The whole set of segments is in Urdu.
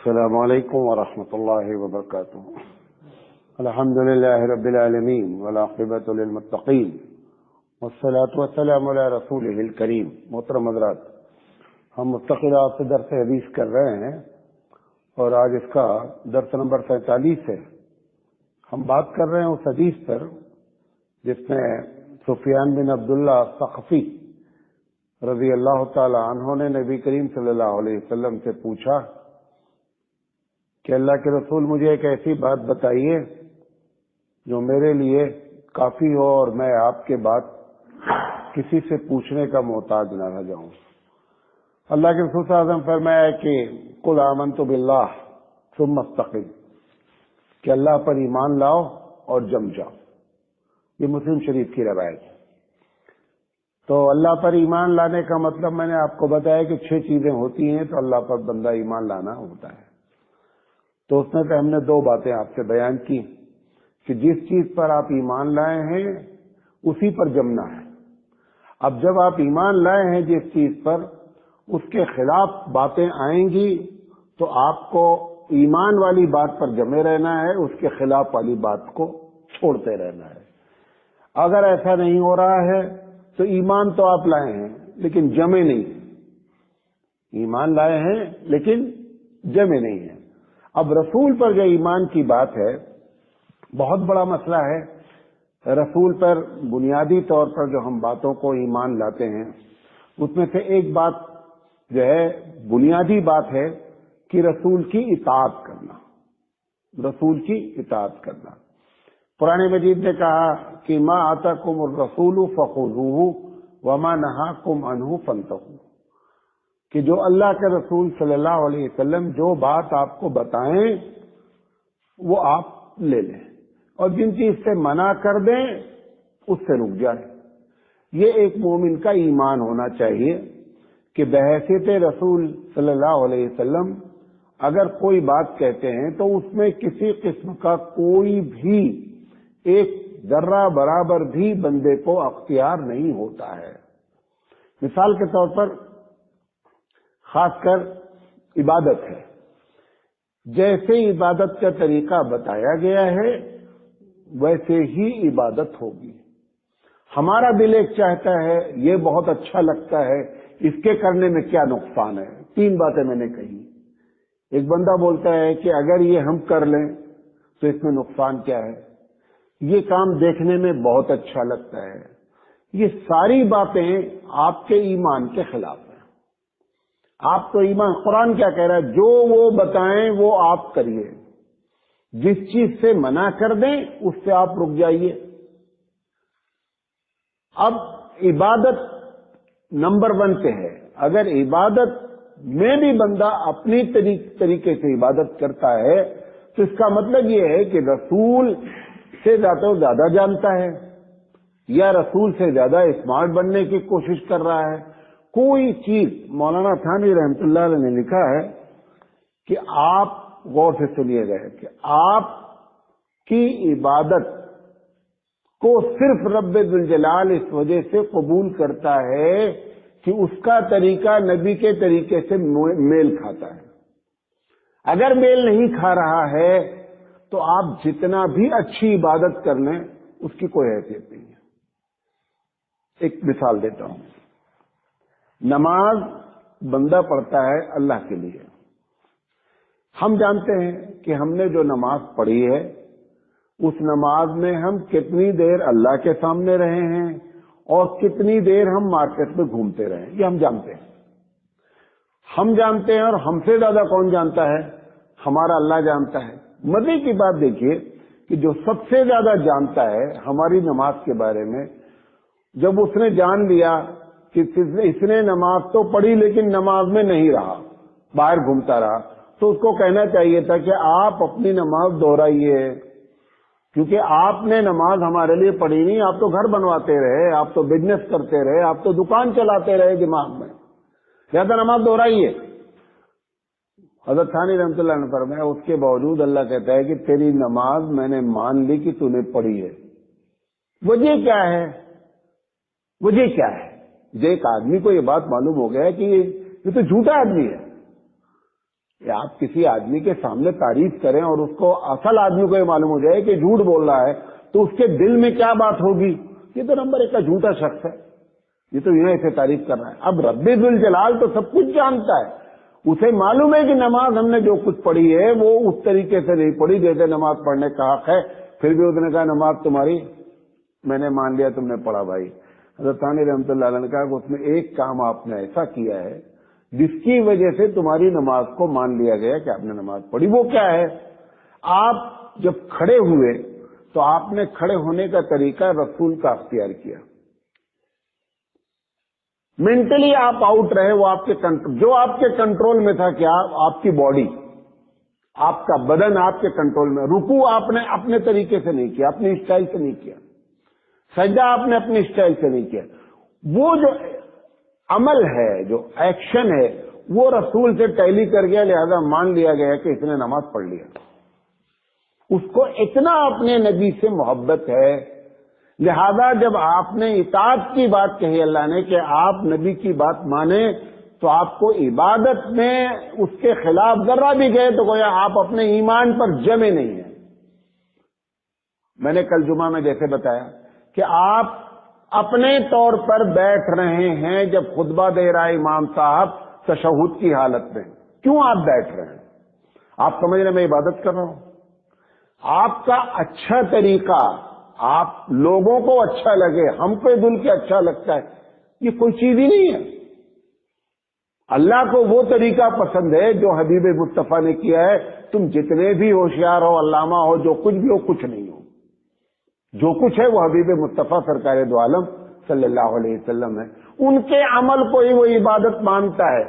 السلام علیکم ورحمۃ اللہ وبرکاتہ۔ الحمد للہ رب العالمین والعاقبۃ للمتقین والصلاۃ والسلام علی رسولہ الکریم۔ محترم حضرات، ہم مستقل آپ سے درس حدیث کر رہے ہیں اور آج اس کا درس نمبر 47 ہے۔ ہم بات کر رہے ہیں اس حدیث پر جس میں سفیان بن عبداللہ ثقفی رضی اللہ تعالی عنہ نے نبی کریم صلی اللہ علیہ وسلم سے پوچھا کہ اللہ کے رسول مجھے ایک ایسی بات بتائیے جو میرے لیے کافی ہو اور میں آپ کے بعد کسی سے پوچھنے کا محتاج نہ رہ جاؤں۔ اللہ کے رسول صلی اللہ علیہ وسلم فرمایا کہ قل آمنت باللہ ثم استقم، کہ اللہ پر ایمان لاؤ اور جم جاؤ۔ یہ مسلم شریف کی روایت ہے۔ تو اللہ پر ایمان لانے کا مطلب میں نے آپ کو بتایا کہ 6 چیزیں ہوتی ہیں تو اللہ پر بندہ ایمان لانا ہوتا ہے۔ تو اس میں سے ہم نے 2 باتیں آپ سے بیان کی کہ جس چیز پر آپ ایمان لائے ہیں اسی پر جمنا ہے۔ اب جب آپ ایمان لائے ہیں جس چیز پر، اس کے خلاف باتیں آئیں گی تو آپ کو ایمان والی بات پر جمے رہنا ہے، اس کے خلاف والی بات کو چھوڑتے رہنا ہے۔ اگر ایسا نہیں ہو رہا ہے تو ایمان تو آپ لائے ہیں لیکن جمے نہیں، ایمان لائے ہیں لیکن جمے نہیں ہیں۔ اب رسول پر جو ایمان کی بات ہے بہت بڑا مسئلہ ہے۔ رسول پر بنیادی طور پر جو ہم باتوں کو ایمان لاتے ہیں اس میں سے ایک بات جو ہے بنیادی بات ہے کہ رسول کی اطاعت کرنا، رسول کی اطاعت کرنا۔ قرآن مجید نے کہا کہ ما آتاکم الرسول فخذوہ وما نہاکم عنہ فانتہوا، کہ جو اللہ کے رسول صلی اللہ علیہ وسلم جو بات آپ کو بتائیں وہ آپ لے لیں اور جن چیز سے منع کر دیں اس سے رک جائیں۔ یہ ایک مومن کا ایمان ہونا چاہیے کہ بحیثیت رسول صلی اللہ علیہ وسلم اگر کوئی بات کہتے ہیں تو اس میں کسی قسم کا کوئی بھی ایک ذرہ برابر بھی بندے کو اختیار نہیں ہوتا ہے۔ مثال کے طور پر خاص کر عبادت ہے، جیسے عبادت کا طریقہ بتایا گیا ہے ویسے ہی عبادت ہوگی۔ ہمارا دل ایک چاہتا ہے، یہ بہت اچھا لگتا ہے، اس کے کرنے میں کیا نقصان ہے؟ 3 باتیں میں نے کہی۔ ایک بندہ بولتا ہے کہ اگر یہ ہم کر لیں تو اس میں نقصان کیا ہے؟ یہ کام دیکھنے میں بہت اچھا لگتا ہے۔ یہ ساری باتیں آپ کے ایمان کے خلاف ہیں۔ آپ تو ایمان، قرآن کیا کہہ رہا ہے؟ جو وہ بتائیں وہ آپ کریے، جس چیز سے منع کر دیں اس سے آپ رک جائیے۔ اب عبادت نمبر 1 پہ ہے۔ اگر عبادت میں بھی بندہ اپنی طریقے سے عبادت کرتا ہے تو اس کا مطلب یہ ہے کہ رسول سے زیادہ جانتا ہے یا رسول سے زیادہ اسمارٹ بننے کی کوشش کر رہا ہے۔ کوئی چیز، مولانا تھانوی رحمۃ اللہ علیہ نے لکھا ہے کہ آپ غور سے سنیے گئے کہ آپ کی عبادت کو صرف رب ذوالجلال اس وجہ سے قبول کرتا ہے کہ اس کا طریقہ نبی کے طریقے سے میل کھاتا ہے۔ اگر میل نہیں کھا رہا ہے تو آپ جتنا بھی اچھی عبادت کر لیں اس کی کوئی حیثیت نہیں ہے۔ ایک مثال دیتا ہوں۔ نماز بندہ پڑھتا ہے اللہ کے لیے۔ ہم جانتے ہیں کہ ہم نے جو نماز پڑھی ہے اس نماز میں ہم کتنی دیر اللہ کے سامنے رہے ہیں اور کتنی دیر ہم مارکیٹ میں گھومتے رہے ہیں، یہ ہم جانتے ہیں۔ ہم جانتے ہیں اور ہم سے زیادہ کون جانتا ہے؟ ہمارا اللہ جانتا ہے۔ مزے کی بات دیکھیے کہ جو سب سے زیادہ جانتا ہے ہماری نماز کے بارے میں، جب اس نے جان لیا کہ اس نے نماز تو پڑھی لیکن نماز میں نہیں رہا، باہر گھومتا رہا، تو اس کو کہنا چاہیے تھا کہ آپ اپنی نماز دہرائیے، کیونکہ آپ نے نماز ہمارے لیے پڑھی نہیں، آپ تو گھر بنواتے رہے، آپ تو بزنس کرتے رہے، آپ تو دکان چلاتے رہے دماغ میں، زیادہ نماز دہرائیے۔ حضرت ثانی رحمۃ اللہ نے فرمایا اس کے باوجود اللہ کہتا ہے کہ تیری نماز میں نے مان لی کہ تو نے پڑھی ہے۔ وجہ کیا ہے؟ وجہ کیا ہے؟ جو ایک آدمی کو یہ بات معلوم ہو گیا کہ یہ تو جھوٹا آدمی ہے، کہ آپ کسی آدمی کے سامنے تعریف کریں اور اس کو اصل آدمی کو یہ معلوم ہو جائے کہ جھوٹ بول رہا ہے تو اس کے دل میں کیا بات ہوگی. یہ تو نمبر 1 کا جھوٹا شخص ہے, یہ تو یوں ایسے تعریف کر رہا ہے. اب رب ذوالجلال تو سب کچھ جانتا ہے, اسے معلوم ہے کہ نماز ہم نے جو کچھ پڑھی ہے وہ اس طریقے سے نہیں پڑھی جیسے نماز پڑھنے کا حق ہے. پھر بھی اس نے کہا نماز تمہاری میں نے مان لیا تم نے پڑھا. بھائی حضرت ثانی رحمۃ اللہ علیہ نے کہا کہ اس میں ایک کام آپ نے ایسا کیا ہے جس کی وجہ سے تمہاری نماز کو مان لیا گیا کہ آپ نے نماز پڑھی. وہ کیا ہے؟ آپ جب کھڑے ہوئے تو آپ نے کھڑے ہونے کا طریقہ رسول کا اختیار کیا. مینٹلی آپ آؤٹ رہے, وہ آپ کے جو آپ کے کنٹرول میں تھا کیا آپ کی باڈی, آپ کا بدن آپ کے کنٹرول میں. رکوع آپ نے اپنے طریقے سے نہیں کیا, اپنی اسٹائل سے نہیں کیا. سجدہ آپ نے اپنی اسٹائل سے نہیں کیا. وہ جو عمل ہے, جو ایکشن ہے, وہ رسول سے ٹیلی کر گیا, لہذا مان لیا گیا کہ اس نے نماز پڑھ لیا. اس کو اتنا اپنے نبی سے محبت ہے, لہذا جب آپ نے اطاعت کی بات کہی اللہ نے کہ آپ نبی کی بات مانیں, تو آپ کو عبادت میں اس کے خلاف ذرا بھی گئے تو گویا آپ اپنے ایمان پر جمے نہیں ہیں. میں نے کل جمعہ میں جیسے بتایا کہ آپ اپنے طور پر بیٹھ رہے ہیں جب خطبہ دے رہا ہے امام صاحب تشہد کی حالت میں. کیوں آپ بیٹھ رہے ہیں؟ آپ سمجھ رہے میں عبادت کر رہا ہوں. آپ کا اچھا طریقہ, آپ لوگوں کو اچھا لگے, ہم کو دل کے اچھا لگتا ہے, یہ کوئی چیز ہی نہیں ہے. اللہ کو وہ طریقہ پسند ہے جو حبیب مصطفیٰ نے کیا ہے. تم جتنے بھی ہوشیار ہو, علامہ ہو, جو کچھ بھی ہو, کچھ نہیں ہو. جو کچھ ہے وہ حبیب مصطفیٰ سرکار دو عالم صلی اللہ علیہ وسلم ہے. ان کے عمل کو ہی وہ عبادت مانتا ہے.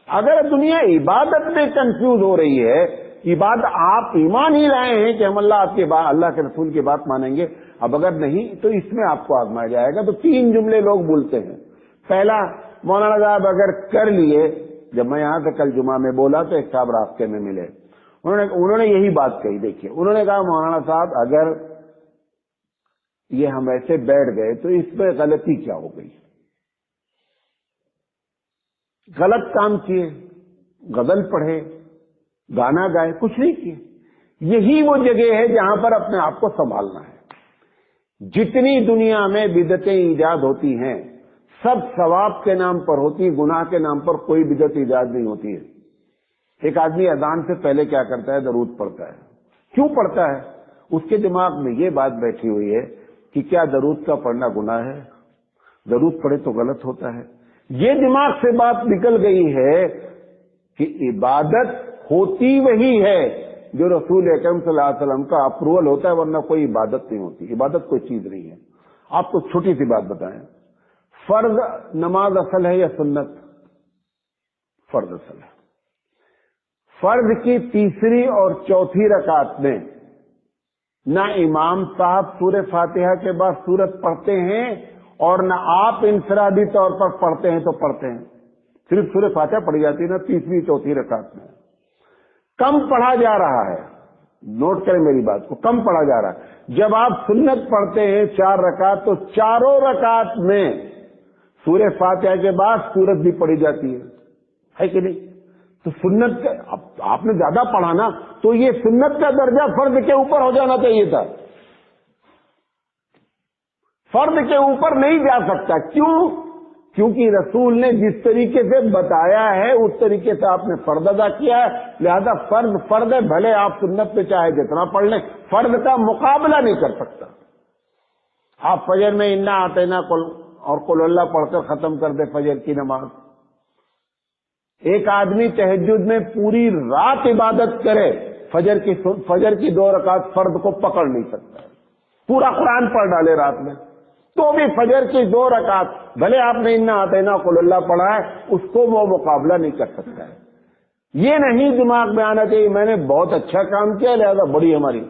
اگر دنیا عبادت میں کنفیوز ہو رہی ہے, عبادت آپ ایمان ہی لائے ہیں کہ ہم اللہ کے رسول کی بات مانیں گے, اب اگر نہیں تو اس میں آپ کو آزمایا جائے گا. تو 3 جملے لوگ بولتے ہیں. پہلا, مولانا صاحب اگر کر لیے, جب میں یہاں سے کل جمعہ میں بولا تو ایک صاحب راستے میں ملے, انہوں نے یہی بات کہی. دیکھیے, انہوں نے کہا مولانا صاحب اگر یہ ہم ایسے بیٹھ گئے تو اس میں غلطی کیا ہو گئی؟ غلط کام کیے, غزل پڑھے, گانا گائے, کچھ نہیں کیے. یہی وہ جگہ ہے جہاں پر اپنے آپ کو سنبھالنا ہے. جتنی دنیا میں بدعتیں ایجاد ہوتی ہیں سب ثواب کے نام پر ہوتی, گناہ کے نام پر کوئی بدعت ایجاد نہیں ہوتی ہے. ایک آدمی اذان سے پہلے کیا کرتا ہے؟ درود پڑھتا ہے. کیوں پڑھتا ہے؟ اس کے دماغ میں یہ بات بیٹھی ہوئی ہے کہ کیا درود کا پڑھنا گناہ ہے؟ درود پڑھے تو غلط ہوتا ہے. یہ دماغ سے بات نکل گئی ہے کہ عبادت ہوتی وہی ہے جو رسول اکرم صلی اللہ علیہ وسلم کا اپروول ہوتا ہے, ورنہ کوئی عبادت نہیں ہوتی. عبادت کوئی چیز نہیں ہے. آپ کو چھوٹی سی بات بتائیں, فرض نماز اصل ہے یا سنت؟ فرض اصل ہے. فرض کی 3 اور 4 رکعت میں نہ امام صاحب سورہ فاتحہ کے بعد سورت پڑھتے ہیں اور نہ آپ انفرادی طور پر پڑھتے ہیں تو پڑھتے ہیں. صرف سورہ فاتحہ پڑھی جاتی ہے نا 3 4 رکعت میں. کم پڑھا جا رہا ہے, نوٹ کریں میری بات کو, کم پڑھا جا رہا ہے. جب آپ سنت پڑھتے ہیں 4 رکعت تو 4 رکعت میں سورہ فاتحہ کے بعد سورت بھی پڑھی جاتی ہے کہ نہیں؟ تو سنت آپ نے زیادہ پڑھا نا, تو یہ سنت کا درجہ فرض کے اوپر ہو جانا چاہیے تھا. فرض کے اوپر نہیں جا سکتا. کیوں؟ کیونکہ رسول نے جس طریقے سے بتایا ہے اس طریقے سے آپ نے فرض ادا کیا ہے, لہذا فرض ہے. بھلے آپ سنت پہ چاہے جتنا پڑھ لیں, فرض کا مقابلہ نہیں کر سکتا. آپ فجر میں انا آتینا اور قل اللہ پڑھ کر ختم کر دے فجر کی نماز. ایک آدمی تہجد میں پوری رات عبادت کرے, فجر کی 2 رکعت فرض کو پکڑ نہیں سکتا. پورا قرآن پڑھ ڈالے رات میں تو بھی فجر کی 2 رکعت, بھلے آپ نے انا آتینا قل اللہ پڑھا ہے, اس کو وہ مقابلہ نہیں کر سکتا ہے. یہ نہیں دماغ میں آنا چاہیے میں نے بہت اچھا کام کیا لہذا بڑی ہماری.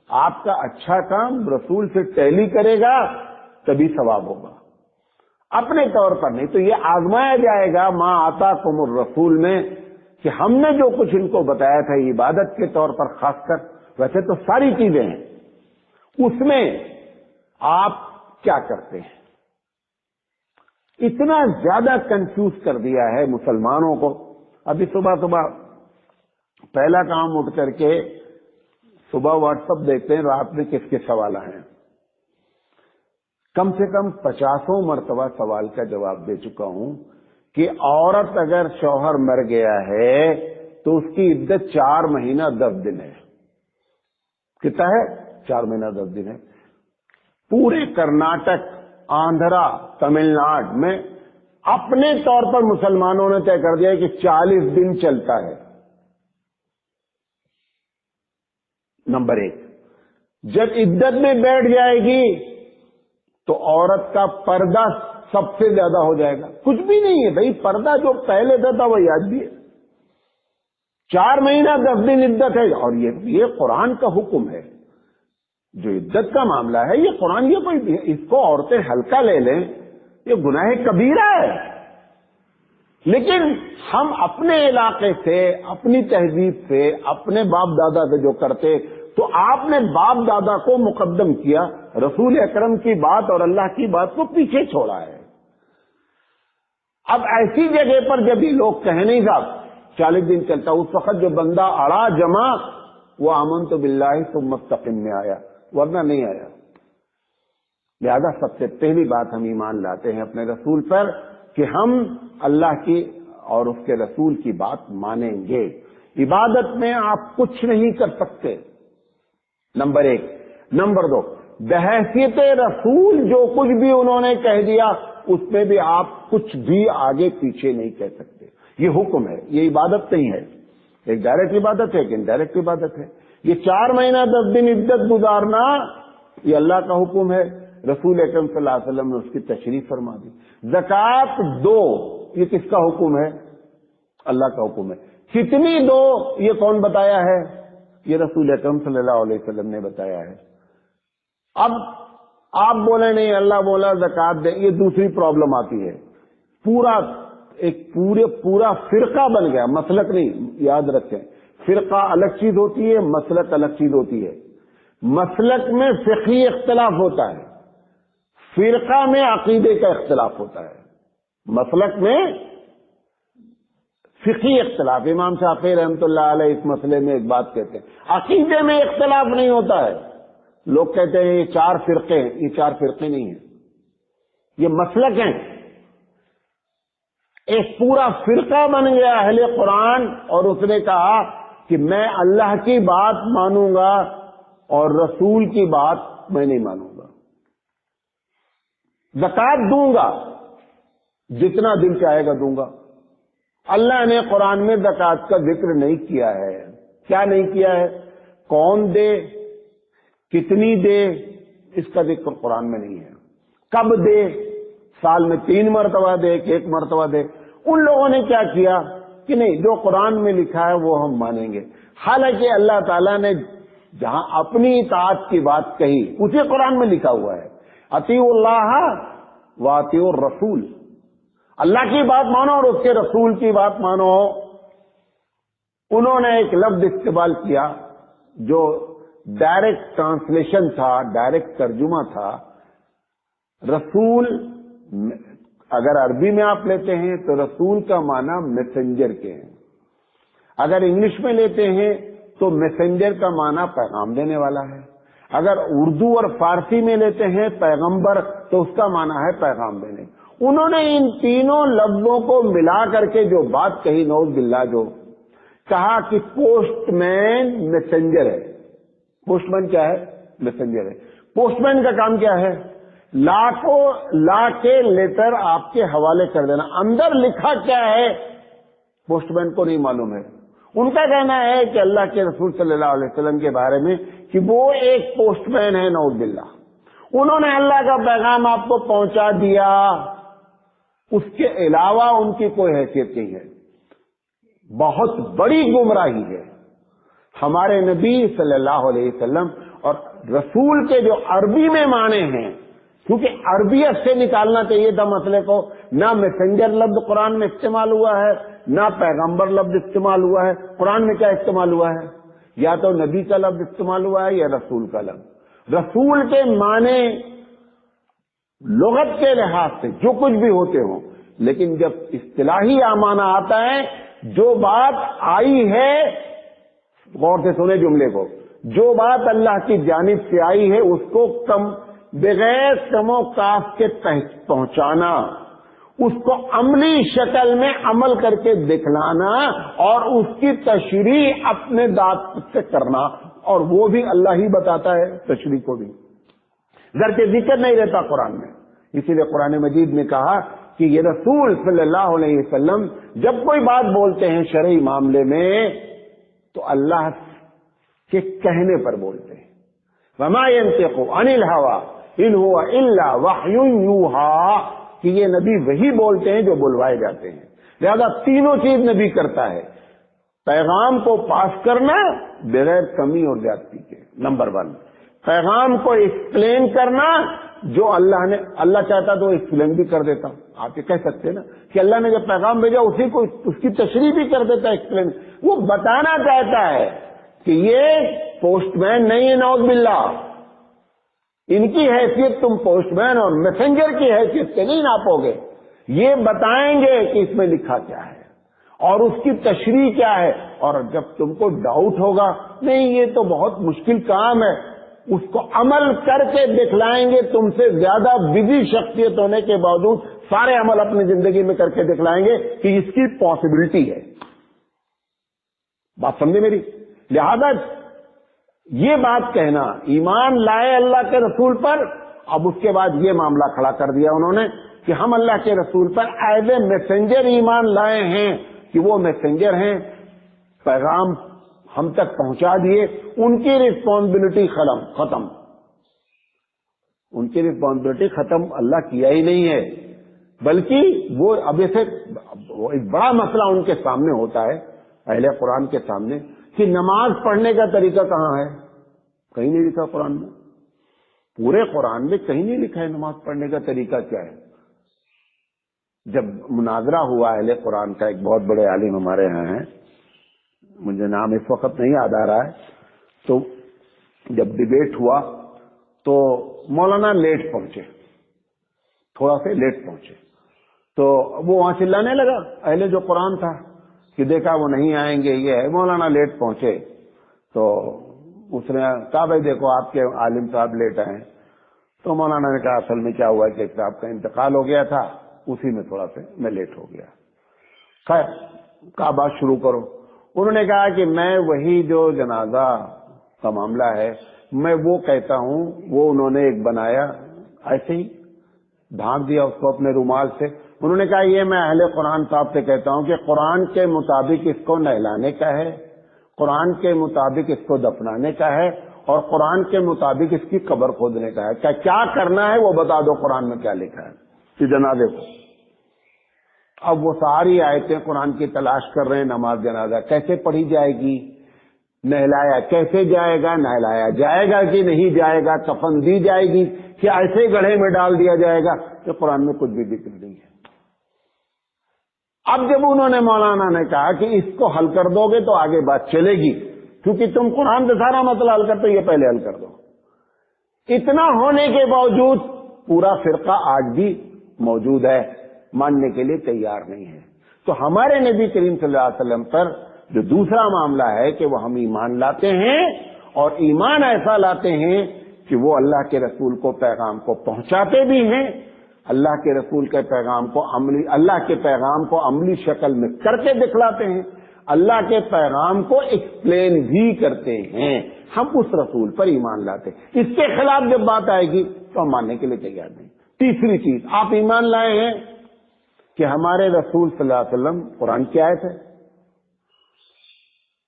آپ کا اچھا کام رسول سے ٹیلی کرے گا تبھی ثواب ہوگا, اپنے طور پر نہیں. تو یہ آزمایا جائے گا ما آتاکم الرسول میں کہ ہم نے جو کچھ ان کو بتایا تھا عبادت کے طور پر, خاص کر ویسے تو ساری چیزیں ہیں, اس میں آپ کیا کرتے ہیں؟ اتنا زیادہ کنفیوز کر دیا ہے مسلمانوں کو. ابھی صبح پہلا کام اٹھ کر کے صبح واٹس ایپ دیکھتے ہیں رات میں کس کے سوال آئے ہیں. کم سے کم 50 مرتبہ سوال کا جواب دے چکا ہوں کہ عورت اگر شوہر مر گیا ہے تو اس کی عدت 4 مہینہ 10 دن ہے. کتنا ہے؟ 4 مہینہ 10 دن ہے. پورے کرناٹک، آندھرا، تمل ناڈو میں اپنے طور پر مسلمانوں نے طے کر دیا کہ 40 دن چلتا ہے. نمبر 1. جب عدت میں بیٹھ جائے گی تو عورت کا پردہ سب سے زیادہ ہو جائے گا. کچھ بھی نہیں ہے بھائی، پردہ جو پہلے تھا وہ یاد بھی ہے. 4 مہینہ 10 دن عدت ہے، اور یہ قرآن کا حکم ہے. جو عدت کا معاملہ ہے یہ قرآن، یہ کوئی اس کو عورتیں ہلکا لے لیں، یہ گناہ کبیرہ ہے. لیکن ہم اپنے علاقے سے، اپنی تہذیب سے، اپنے باپ دادا سے جو کرتے، تو آپ نے باپ دادا کو مقدم کیا، رسول اکرم کی بات اور اللہ کی بات کو پیچھے چھوڑا ہے. اب ایسی جگہ پر جب یہ لوگ کہیں نہیں صاحب 40 دن چلتا، اس وقت جو بندہ اڑا جمع وہ آمنت باللہ ثم استقم میں آیا، ورنہ نہیں آیا. لہذا سب سے پہلی بات ہم ایمان لاتے ہیں اپنے رسول پر کہ ہم اللہ کی اور اس کے رسول کی بات مانیں گے. عبادت میں آپ کچھ نہیں کر سکتے، نمبر 1. نمبر 2، بحیثیت رسول جو کچھ بھی انہوں نے کہہ دیا اس میں بھی آپ کچھ بھی آگے پیچھے نہیں کہہ سکتے. یہ حکم ہے، یہ عبادت نہیں ہے. ایک ڈائریکٹ عبادت ہے، ایک انڈائریکٹ عبادت ہے. یہ 4 مہینہ 10 دن عدت گزارنا یہ اللہ کا حکم ہے. رسول اکرم صلی اللہ علیہ وسلم نے اس کی تشریح فرما دی. زکوٰۃ دو، یہ کس کا حکم ہے؟ اللہ کا حکم ہے. کتنی دو یہ کون بتایا ہے؟ یہ رسول اکرم صلی اللہ علیہ وسلم نے بتایا ہے. اب آپ بولے نہیں اللہ بولا زکوٰۃ دے، یہ دوسری پرابلم آتی ہے. پورا فرقہ بن گیا، مسلک نہیں. یاد رکھیں، فرقہ الگ چیز ہوتی ہے، مسلک الگ چیز ہوتی ہے. مسلک میں فقہی اختلاف ہوتا ہے، فرقہ میں عقیدے کا اختلاف ہوتا ہے. مسلک میں فقہی اختلاف، امام شافعی رحمۃ اللہ علیہ اس مسئلے میں ایک بات کہتے ہیں. عقیدے میں اختلاف نہیں ہوتا ہے. لوگ کہتے ہیں یہ 4 فرقے ہیں، یہ 4 فرقے نہیں ہیں، یہ مسلک ہیں. ایک پورا فرقہ بن گیا اہل قرآن، اور اس نے کہا کہ میں اللہ کی بات مانوں گا اور رسول کی بات میں نہیں مانوں گا. زکوٰۃ دوں گا، جتنا دل چاہے گا دوں گا. اللہ نے قرآن میں زکوٰۃ کا ذکر نہیں کیا ہے. کیا نہیں کیا ہے؟ کون دے، کتنی دے، اس کا ذکر قرآن میں نہیں ہے. کب دے، سال میں 3 مرتبہ دے کہ 1 مرتبہ دے. ان لوگوں نے کیا کیا کہ نہیں، جو قرآن میں لکھا ہے وہ ہم مانیں گے. حالانکہ اللہ تعالیٰ نے جہاں اپنی اطاعت کی بات کہی اسی قرآن میں لکھا ہوا ہے، اطیعوا اللہ و اطیعوا الرسول. اللہ کی بات مانو اور اس کے رسول کی بات مانو. انہوں نے ایک لفظ استعمال کیا جو ڈائریکٹ ٹرانسلیشن تھا، ڈائریکٹ ترجمہ تھا. رسول اگر عربی میں آپ لیتے ہیں تو رسول کا معنی میسنجر کے ہیں. اگر انگلش میں لیتے ہیں تو میسنجر کا معنی پیغام دینے والا ہے. اگر اردو اور فارسی میں لیتے ہیں پیغمبر تو اس کا معنی ہے پیغام دینے. انہوں نے ان تینوں لفظوں کو ملا کر کے جو بات کہی، نعوذ باللہ، جو کہا کہ پوسٹ مین میسنجر ہے. پوسٹ مین کیا ہے؟ میسنجر ہے. پوسٹ مین کا کام کیا ہے؟ لا کے لیٹر آپ کے حوالے کر دینا. اندر لکھا کیا ہے پوسٹ مین کو نہیں معلوم ہے. ان کا کہنا ہے کہ اللہ کے رسول صلی اللہ علیہ وسلم کے بارے میں کہ وہ ایک پوسٹ مین ہے، نعوذ باللہ. انہوں نے اللہ کا پیغام آپ کو پہنچا دیا، اس کے علاوہ ان کی کوئی حیثیت نہیں ہے. بہت بڑی گمراہی ہے. ہمارے نبی صلی اللہ علیہ وسلم اور رسول کے جو عربی میں معنی ہیں، کیونکہ عربیت سے نکالنا چاہیے تھا مسئلے کو. نہ میسنجر لفظ قرآن میں استعمال ہوا ہے، نہ پیغمبر لفظ استعمال ہوا ہے. قرآن میں کیا استعمال ہوا ہے؟ یا تو نبی کا لفظ استعمال ہوا ہے یا رسول کا لفظ. رسول کے معنی لغت کے لحاظ سے جو کچھ بھی ہوتے ہوں، لیکن جب اصطلاحی معنی آتا ہے جو بات آئی ہے غور سے سنے جملے کو، جو بات اللہ کی جانب سے آئی ہے اس کو بغیر کم و کاف کے پہنچانا، اس کو عملی شکل میں عمل کر کے دکھلانا اور اس کی تشریح اپنے ذات سے کرنا، اور وہ بھی اللہ ہی بتاتا ہے تشریح کو بھی، گرچہ ذکر نہیں رہتا قرآن میں۔ اسی لیے قرآن مجید نے کہا کہ یہ رسول صلی اللہ علیہ وسلم جب کوئی بات بولتے ہیں شرعی معاملے میں تو اللہ کے کہنے پر بولتے ہیں۔ وما ينطق عن الهوى ان هو الا وحی یوحی، کہ یہ نبی وہی بولتے ہیں جو بلوائے جاتے ہیں۔ لہذا تینوں چیز نبی کرتا ہے، پیغام کو پاس کرنا بغیر کمی اور زیادتی کے، نمبر 1، پیغام کو ایکسپلین کرنا، جو اللہ چاہتا تو ایکسپلین بھی کر دیتا۔ آپ یہ کہہ سکتے ہیں نا کہ اللہ نے جب پیغام بھیجا اسی کو اس کی تشریح بھی کر دیتا ہے، ایکسپلین۔ وہ بتانا چاہتا ہے کہ یہ پوسٹ مین نہیں ہے، نعوذ باللہ، ان کی حیثیت تم پوسٹ مین اور میسنجر کی حیثیت سے نہیں ناپو گے، یہ بتائیں گے کہ اس میں لکھا کیا ہے اور اس کی تشریح کیا ہے۔ اور جب تم کو ڈاؤٹ ہوگا نہیں یہ تو بہت مشکل کام ہے، اس کو عمل کر کے دکھلائیں گے، تم سے زیادہ بزی شخصیت ہونے کے باوجود سارے عمل اپنی زندگی میں کر کے دکھلائیں گے کہ اس کی پاسبلٹی ہے۔ بات سمجھے میری؟ لہذا یہ بات کہنا، ایمان لائے اللہ کے رسول پر، اب اس کے بعد یہ معاملہ کھڑا کر دیا انہوں نے کہ ہم اللہ کے رسول پر ایز اے میسنجر ایمان لائے ہیں، کہ وہ میسنجر ہیں، پیغام ہم تک پہنچا دیے، ان کی رسپانسبلٹی ختم، ان کی رسپانسبلٹی ختم اللہ کیا ہی نہیں ہے، بلکہ وہ اب سے ایک بڑا مسئلہ ان کے سامنے ہوتا ہے، اہل قرآن کے سامنے، کہ نماز پڑھنے کا طریقہ کہاں ہے؟ کہیں نہیں لکھا قرآن میں، پورے قرآن میں کہیں نہیں لکھا ہے نماز پڑھنے کا طریقہ کیا ہے۔ جب مناظرہ ہوا اہل قرآن کا، ایک بہت بڑے عالم ہمارے یہاں ہیں، مجھے نام اس وقت نہیں یاد آ رہا ہے، تو جب ڈیبیٹ ہوا تو مولانا لیٹ پہنچے، تھوڑا سے لیٹ پہنچے، تو وہ وہاں چلانے لگا، اہل جو قرآن تھا کہ دیکھا وہ نہیں آئیں گے، یہ ہے، مولانا لیٹ پہنچے، تو اس نے کہا بھائی دیکھو آپ کے عالم صاحب لیٹ آئے، تو مولانا نے کہا اصل میں کیا ہوا کہ ایک صاحب کا انتقال ہو گیا تھا، اسی میں تھوڑا سا میں لیٹ ہو گیا۔ خیر، کہا بات شروع کرو۔ انہوں نے کہا کہ میں وہی جو جنازہ کا معاملہ ہے میں وہ کہتا ہوں، وہ انہوں نے ایک بنایا ایسے ہی ڈھانپ دیا اس کو اپنے رومال سے۔ انہوں نے کہا یہ میں اہل قرآن صاحب سے کہتا ہوں کہ قرآن کے مطابق اس کو نہلانے کا ہے، قرآن کے مطابق اس کو دفنانے کا ہے، اور قرآن کے مطابق اس کی قبر کھودنے کا ہے، کیا کرنا ہے وہ بتا دو، قرآن میں کیا لکھا ہے کہ جنازے کو۔ اب وہ ساری آیتیں قرآن کی تلاش کر رہے ہیں، نماز جنازہ کیسے پڑھی جائے گی، نہلایا کیسے جائے گا، نہلایا جائے گا کہ نہیں جائے گا، کفن دی جائے گی کہ ایسے گڑھے میں ڈال دیا جائے گا، کہ قرآن میں کچھ بھی ذکر نہیں ہے۔ اب جب انہوں نے مولانا نے کہا کہ اس کو حل کر دو گے تو آگے بات چلے گی، کیونکہ تم قرآن سے سارا مسئلہ حل کرتے یہ پہلے حل کر دو۔ اتنا ہونے کے باوجود پورا فرقہ آج بھی موجود ہے، ماننے کے لیے تیار نہیں ہے۔ تو ہمارے نبی کریم صلی اللہ علیہ وسلم پر جو دوسرا معاملہ ہے کہ وہ ہم ایمان لاتے ہیں، اور ایمان ایسا لاتے ہیں کہ وہ اللہ کے رسول کو پیغام کو پہنچاتے بھی ہیں، اللہ کے رسول کے پیغام کو عملی شکل میں کر کے دکھلاتے ہیں، اللہ کے پیغام کو ایکسپلین بھی کرتے ہیں۔ ہم اس رسول پر ایمان لاتے ہیں، اس کے خلاف جب بات آئے گی تو ہم ماننے کے لیے تیار نہیں۔ تیسری چیز، آپ ایمان لائے ہیں کہ ہمارے رسول صلی اللہ علیہ وسلم، قرآن کی آیت ہے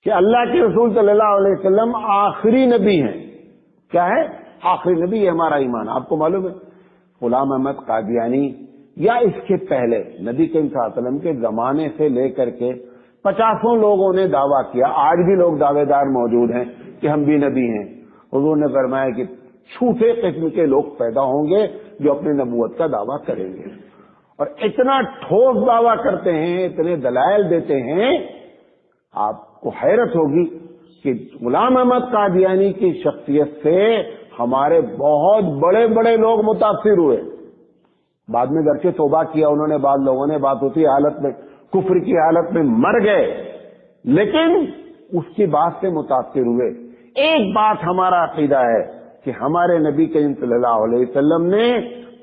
کہ اللہ کے رسول صلی اللہ علیہ وسلم آخری نبی ہیں۔ کیا ہے؟ آخری نبی، یہ ہمارا ایمان۔ آپ کو معلوم ہے غلام احمد قادیانی یا اس کے پہلے نبی کریم صلی اللہ علیہ وسلم کے زمانے سے لے کر کے 50 لوگوں نے دعویٰ کیا، آج بھی لوگ دعوے دار موجود ہیں کہ ہم بھی نبی ہیں۔ حضور نے فرمایا کہ چھوٹے قسم کے لوگ پیدا ہوں گے جو اپنی نبوت کا دعویٰ کریں گے، اور اتنا ٹھوس دعویٰ کرتے ہیں، اتنے دلائل دیتے ہیں، آپ کو حیرت ہوگی کہ غلام احمد قادیانی کی شخصیت سے ہمارے بہت بڑے بڑے لوگ متاثر ہوئے۔ بعد میں گرچہ توبہ کیا انہوں نے، بعض لوگوں نے بات ہوتی حالت میں، کفر کی حالت میں مر گئے، لیکن اس کی بات سے متاثر ہوئے. ایک بات ہمارا عقیدہ ہے کہ ہمارے نبی کریم صلی اللہ علیہ وسلم نے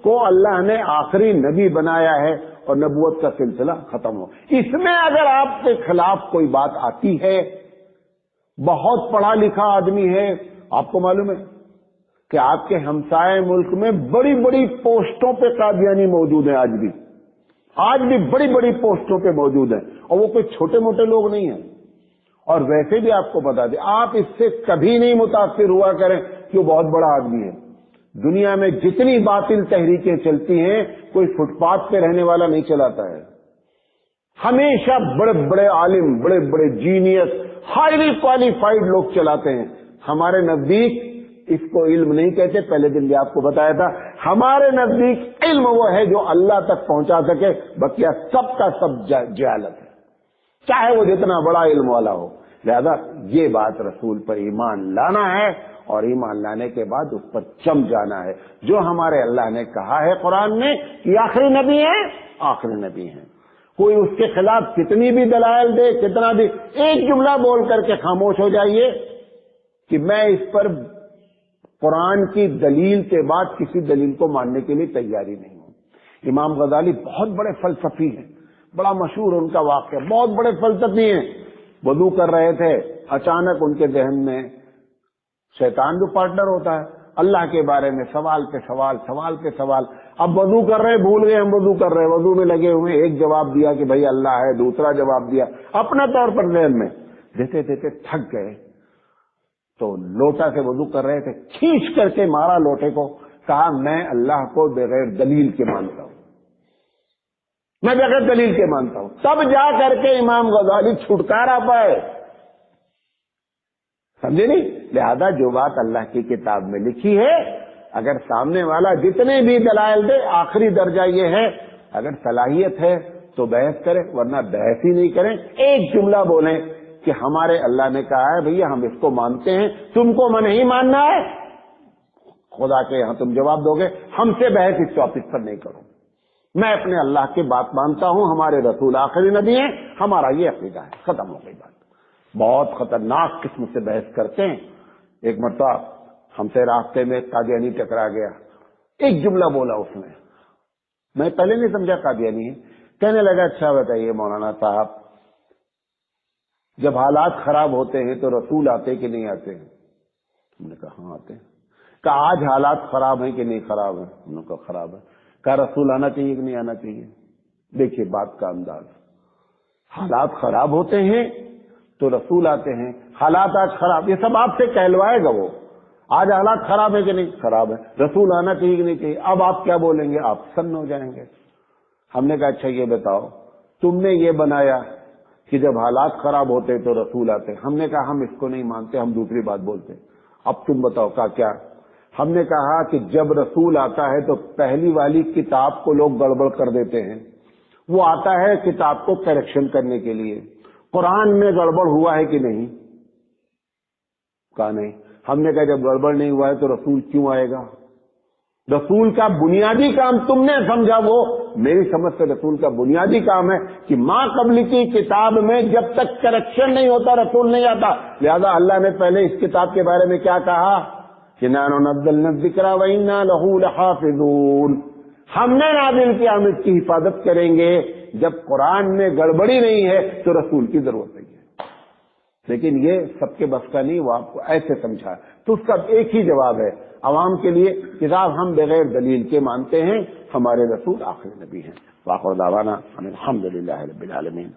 کو اللہ نے آخری نبی بنایا ہے اور نبوت کا سلسلہ ختم ہو. اس میں اگر آپ کے خلاف کوئی بات آتی ہے، بہت پڑھا لکھا آدمی ہے، آپ کو معلوم ہے کہ آپ کے ہمسائے ملک میں بڑی بڑی پوسٹوں پہ قادیانی موجود ہیں، آج بھی بڑی بڑی پوسٹوں پہ موجود ہیں، اور وہ کوئی چھوٹے موٹے لوگ نہیں ہیں. اور ویسے بھی آپ کو بتا دیں، آپ اس سے کبھی نہیں متاثر ہوا کریں کہ وہ بہت بڑا آدمی ہے. دنیا میں جتنی باطل تحریکیں چلتی ہیں کوئی فٹ پاتھ پہ رہنے والا نہیں چلاتا ہے. ہمیشہ بڑے بڑے عالم، بڑے بڑے جینیس، ہائیلی کوالیفائڈ لوگ چلاتے ہیں. ہمارے نزدیک اس کو علم نہیں کہتے، پہلے دن بھی آپ کو بتایا تھا. ہمارے نزدیک علم وہ ہے جو اللہ تک پہنچا سکے، بقیہ سب کا سب جہالت ہے، چاہے وہ جتنا بڑا علم والا ہو. لہذا یہ بات رسول پر ایمان لانا ہے، اور ایمان لانے کے بعد اس پر چم جانا ہے. جو ہمارے اللہ نے کہا ہے قرآن میں کہ آخری نبی ہیں، آخری نبی ہیں. کوئی اس کے خلاف کتنی بھی دلائل دے، کتنا بھی، ایک جملہ بول کر کے خاموش ہو جائیے کہ میں اس پر قرآن کی دلیل کے بعد کسی دلیل کو ماننے کے لیے تیاری نہیں ہوں. امام غزالی بہت بڑے فلسفی ہیں، بڑا مشہور ان کا واقعہ، بہت بڑے فلسفی ہیں. وضو کر رہے تھے، اچانک ان کے ذہن میں، شیطان جو پارٹنر ہوتا ہے، اللہ کے بارے میں سوال پہ سوال، سوال پہ سوال. اب وضو کر رہے، بھول گئے ہم وضو کر رہے، وضو میں لگے ہوئے، ایک جواب دیا کہ بھائی اللہ ہے، دوسرا جواب دیا اپنا طور پر ذہن میں، دیتے دیتے تھک گئے تو لوٹا سے وضو کر رہے تھے، کھینچ کر کے مارا لوٹے کو، کہا میں اللہ کو بغیر دلیل کے مانتا ہوں، میں بغیر دلیل کے مانتا ہوں. تب جا کر کے امام غزالی چھٹکارا پائے، سمجھے نہیں؟ لہذا جو بات اللہ کی کتاب میں لکھی ہے، اگر سامنے والا جتنے بھی دلائل دے، آخری درجہ یہ ہے اگر صلاحیت ہے تو بحث کریں، ورنہ بحث ہی نہیں کریں. ایک جملہ بولیں کہ ہمارے اللہ نے کہا ہے بھیا ہم اس کو مانتے ہیں، تم کو نہیں ماننا ہے، خدا کے یہاں تم جواب دو گے، ہم سے بحث اس ٹاپک پر نہیں کرو. میں اپنے اللہ کی بات مانتا ہوں، ہمارے رسول آخری نبی ہیں، ہمارا یہ عقیدہ ہے، ختم ہو گئی بات. بہت خطرناک قسم سے بحث کرتے ہیں. ایک مرتبہ ہم سے راستے میں قادیانی ٹکرا گیا، ایک جملہ بولا اس نے، میں پہلے نہیں سمجھا قادیانی ہے. کہنے لگا اچھا بتائیے مولانا صاحب، جب حالات خراب ہوتے ہیں تو رسول آتے کہ نہیں آتے ہیں؟ ہم نے کہا ہاں آتے ہیں. کہا آج حالات خراب ہیں کہ نہیں خراب ہیں؟ ہم نے کہا خراب ہے. کہا رسول آنا چاہیے کہ نہیں آنا چاہیے؟ دیکھیے بات کا انداز، حالات خراب ہوتے ہیں تو رسول آتے ہیں، حالات آج خراب، یہ سب آپ سے کہلوائے گا وہ، آج حالات خراب ہے کہ نہیں خراب ہے، رسول آنا چاہیے کہ نہیں چاہیے. اب آپ کیا بولیں گے؟ آپ سن ہو جائیں گے. ہم نے کہا اچھا یہ بتاؤ، تم نے یہ بنایا کہ جب حالات خراب ہوتے تو رسول آتے. ہم نے کہا ہم اس کو نہیں مانتے، ہم دوسری بات بولتے. اب تم بتاؤ کا کیا؟ ہم نے کہا کہ جب رسول آتا ہے تو پہلی والی کتاب کو لوگ گڑبڑ کر دیتے ہیں، وہ آتا ہے کتاب کو کریکشن کرنے کے لیے. قرآن میں گڑبڑ ہوا ہے کہ نہیں؟ کہا نہیں. ہم نے کہا جب گڑبڑ نہیں ہوا ہے تو رسول کیوں آئے گا؟ رسول کا بنیادی کام تم نے سمجھا، وہ میری سمجھ سے رسول کا بنیادی کام ہے کہ ماں قبل کی کتاب میں جب تک کریکشن نہیں ہوتا رسول نہیں آتا. لہذا اللہ نے پہلے اس کتاب کے بارے میں کیا کہا کہ نحن نزلنا الذکر وإنا لہ لحافظون، ہم نے نازل کیا، ہم اس کی حفاظت کریں گے. جب قرآن میں گڑبڑی نہیں ہے تو رسول کی ضرورت نہیں ہے. لیکن یہ سب کے بس کا نہیں، وہ آپ کو ایسے سمجھا. تو اس کا ایک ہی جواب ہے عوام کے لیے، کتاب ہم بغیر دلیل کے مانتے ہیں، ہمارے رسول آخری نبی ہیں. وآخر دعوانا الحمدللہ رب العالمین.